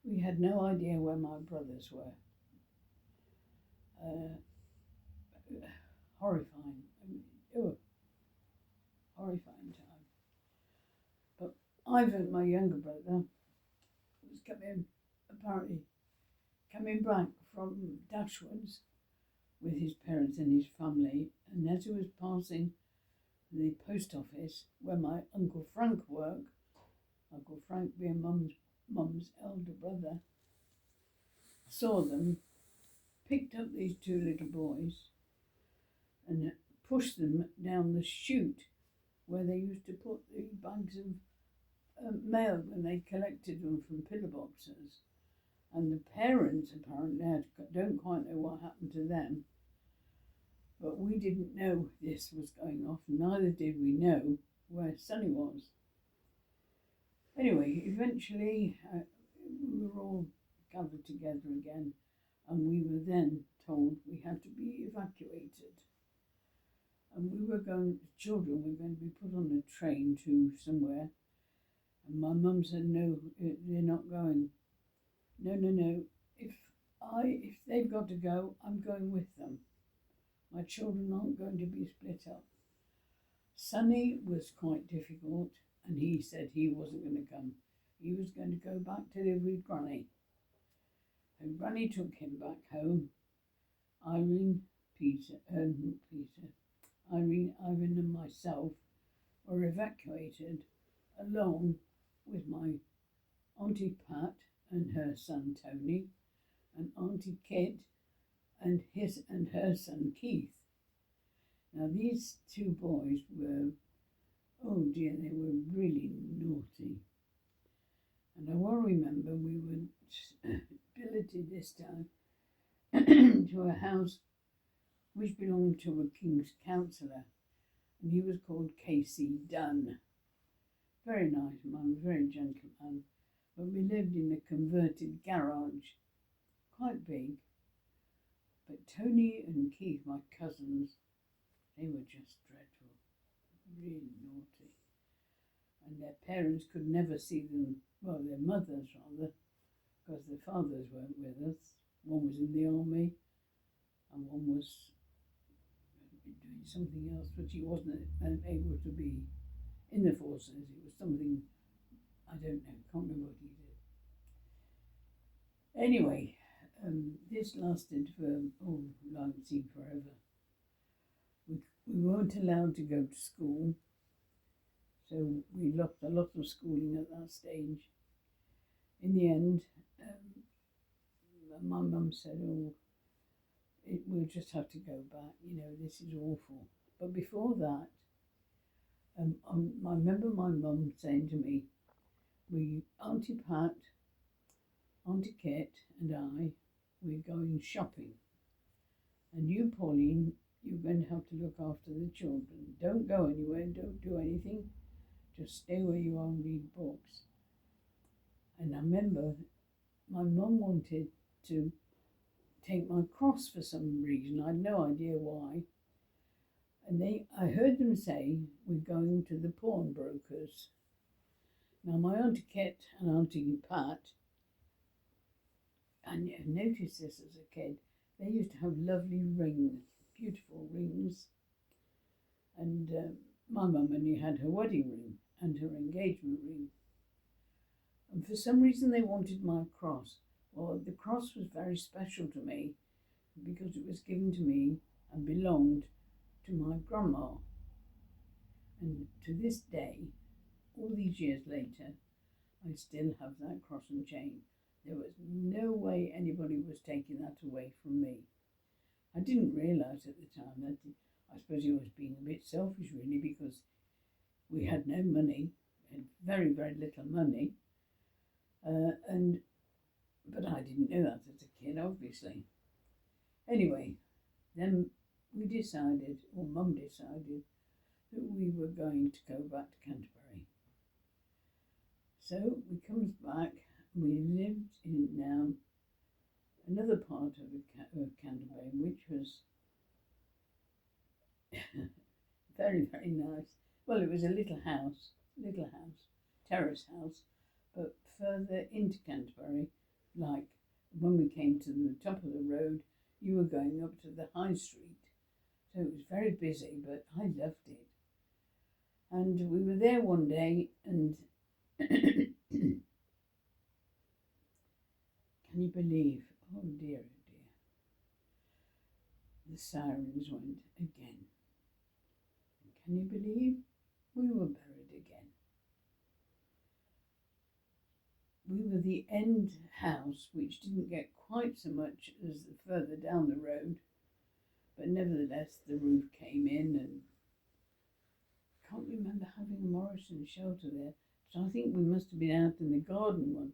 We had no idea where my brothers were. Horrifying. Horrifying time. But Ivan, my younger brother, was coming back from Dashwoods with his parents and his family, and as he was passing the post office where my Uncle Frank worked, Uncle Frank being mum's elder brother, saw them, picked up these two little boys and pushed them down the chute where they used to put the bags of mail when they collected them from pillar boxes. And the parents apparently don't quite know what happened to them, but we didn't know this was going off, neither did we know where Sonny was. Anyway, eventually we were all gathered together again, and we were then told we had to be evacuated. And the children were going to be put on a train to somewhere, and my mum said, no, they're not going. No, if they've got to go, I'm going with them. My children aren't going to be split up. Sonny was quite difficult, and he said he wasn't going to come. He was going to go back to live with Granny. And Granny took him back home. Ivan, and myself were evacuated along with my Auntie Pat and her son Tony, and Auntie Kit and her son Keith. Now these two boys were, oh dear, they were really naughty. And I well remember we were billeted this time to a house which belonged to a King's councillor, and he was called Casey Dunn. Very nice man, very gentle man. But we lived in a converted garage, quite big. But Tony and Keith, my cousins, they were just dreadful, really naughty. And their parents could never see them, well, their mothers rather, because their fathers weren't with us. One was in the army and one was doing something else, but he wasn't able to be in the forces. It was something, I don't know, can't remember what he did. Anyway, this lasted for, seemed forever. We weren't allowed to go to school, so we lost a lot of schooling at that stage. In the end, my mum said, we'll just have to go back, this is awful. But before that, I remember my mum saying to me, Auntie Pat, Auntie Kit and I, we're going shopping. And you, Pauline, you're going to have to look after the children. Don't go anywhere, don't do anything. Just stay where you are and read books. And I remember my mum wanted to take my cross for some reason. I had no idea why. And I heard them say, we're going to the pawnbrokers. Now my Auntie Kit and Auntie Pat, and I noticed this as a kid, they used to have lovely rings, beautiful rings. And my mum only had her wedding ring and her engagement ring. And for some reason they wanted my cross. Well, the cross was very special to me because it was given to me and belonged to my grandma. And to this day, all these years later, I still have that cross and chain. There was no way anybody was taking that away from me. I didn't realise at the time that I suppose he was being a bit selfish really, because we had no money, we had very, very little money. But I didn't know that as a kid, obviously. Anyway, then we decided, or Mum decided, that we were going to go back to Canterbury. So we comes back. We lived in now another part of Canterbury, which was very, very nice. Well, it was a little house, terrace house, but further into Canterbury, like when we came to the top of the road, you were going up to the high street. So it was very busy, but I loved it. And we were there one day, and can you believe? Oh dear, oh dear. The sirens went again. And can you believe? We were buried again. We were the end house, which didn't get quite so much as the further down the road, but nevertheless the roof came in, and I can't remember having a Morrison shelter there, so I think we must have been out in the garden one,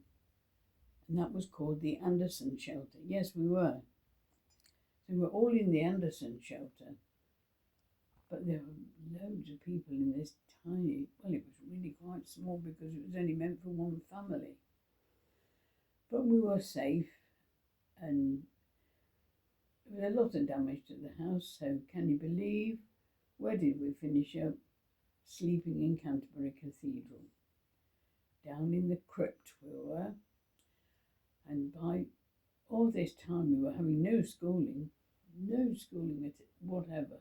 and that was called the Anderson shelter. Yes, we were. So we were all in the Anderson shelter, but there were loads of people in this tiny, well, it was really quite small because it was only meant for one family. But we were safe, and there was a lot of damage to the house, so can you believe, where did we finish up? Sleeping in Canterbury Cathedral. Down in the crypt we were, and by all this time we were having no schooling at whatever.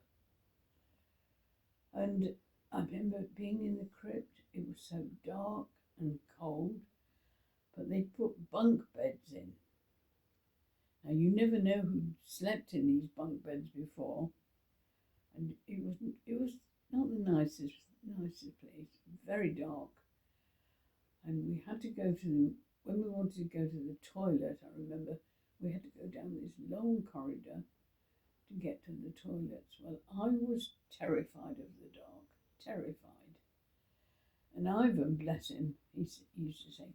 And I remember being in the crypt, it was so dark and cold, but they put bunk beds in. Now you never know who slept in these bunk beds before, and it was not the nicest place, very dark. And we had to go to, when we wanted to go to the toilet, I remember we had to go down this long corridor to get to the toilets. Well, I was terrified of the dark, terrified. And Ivan, bless him, he used to say,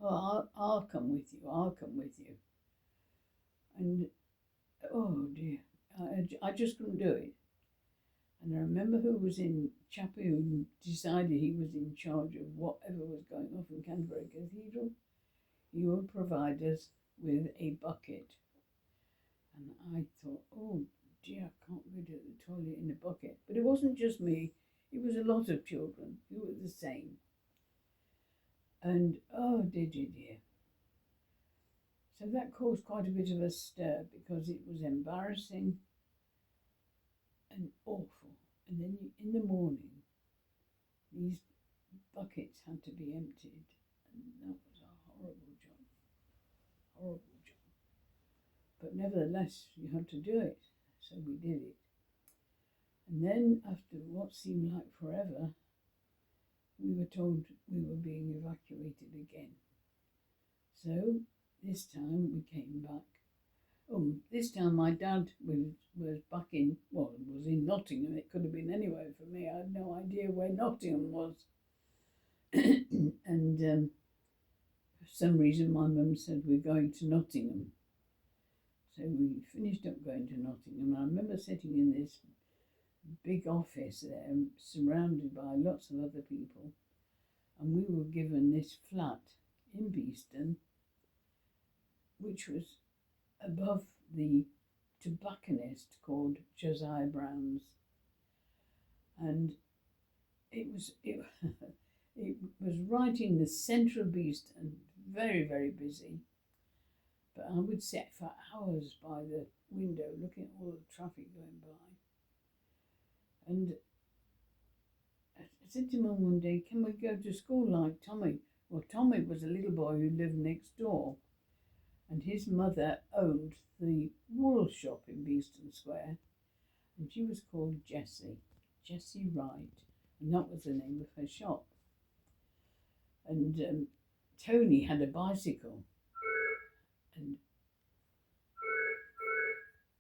"Oh, I'll come with you, I'll come with you." And oh dear, I just couldn't do it. And I remember who was in Chappie, who decided he was in charge of whatever was going off in Canterbury Cathedral. He would provide us with a bucket. And I thought, oh dear, I can't go to the toilet in a bucket. But it wasn't just me, it was a lot of children who were the same. And oh dear, dear, dear. So that caused quite a bit of a stir because it was embarrassing and awful. And then in the morning, these buckets had to be emptied, and that was a horrible job, horrible job. But nevertheless, you had to do it, so we did it. And then after what seemed like forever, we were told we were being evacuated again. So this time we came back. This time my dad was back in, well, it was in Nottingham. It could have been anywhere for me. I had no idea where Nottingham was. And for some reason my mum said, we're going to Nottingham. So we finished up going to Nottingham. I remember sitting in this big office there, surrounded by lots of other people. And we were given this flat in Beeston, which was above the tobacconist called Josiah Brown's, and it was right in the centre of Beeston, very, very busy. But I would sit for hours by the window looking at all the traffic going by. And I said to Mum one day, "Can we go to school like Tommy?" Well, Tommy was a little boy who lived next door, and his mother owned the wool shop in Beeston Square, and she was called Jessie Wright, and that was the name of her shop. And Tony had a bicycle, and